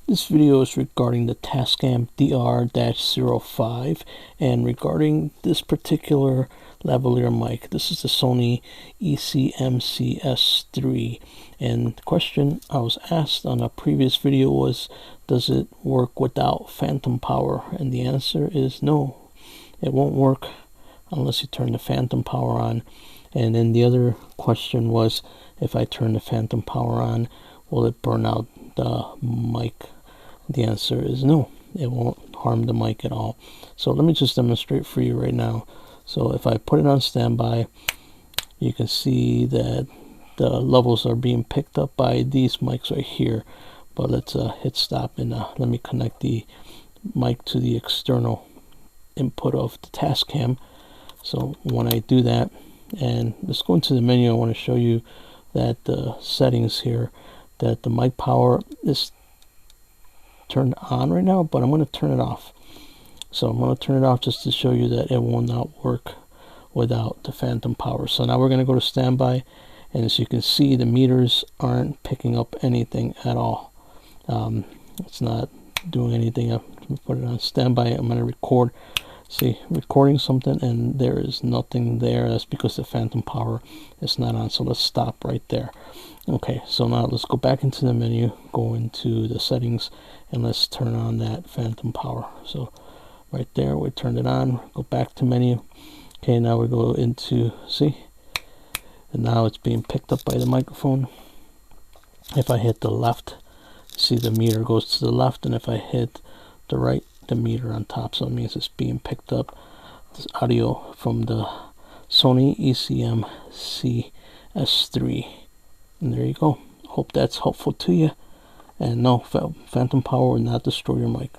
This video is regarding the Tascam DR-05 and regarding this particular lavalier mic. This is the Sony ECMSC3, and the question I was asked on a previous video was, does it work without phantom power? And the answer is no, it won't work unless you turn the phantom power on. And then the other question was, if I turn the phantom power on, will it burn out the mic? The answer is no, it won't harm the mic at all. So let me just demonstrate for you right now. So if I put it on standby, you can see that the levels are being picked up by these mics right here. But let's hit stop and let me connect the mic to the external input of the Tascam. So when I do that, and let's go into the menu, I want to show you that the settings here, that the mic power is turned on right now, but I'm going to turn it off. So I'm going to turn it off just to show you that it will not work without the phantom power. So now we're going to go to standby, and as you can see, the meters aren't picking up anything at all. It's not doing anything. I'm going to put it on standby. I'm going to record. See, recording something and there is nothing there. That's because the phantom power is not on. So let's stop right there. Okay, so now let's go back into the menu, go into the settings, and let's turn on that phantom power. So right there, we turned it on. Go back to menu. Okay, now we go into, see, and now it's being picked up by the microphone. If I hit the left, see the meter goes to the left, and if I hit the right, the meter on top. So it means it's being picked up. This audio from the Sony ECMSC3, and there you go. Hope that's helpful to you. And no, phantom power will not destroy your mic.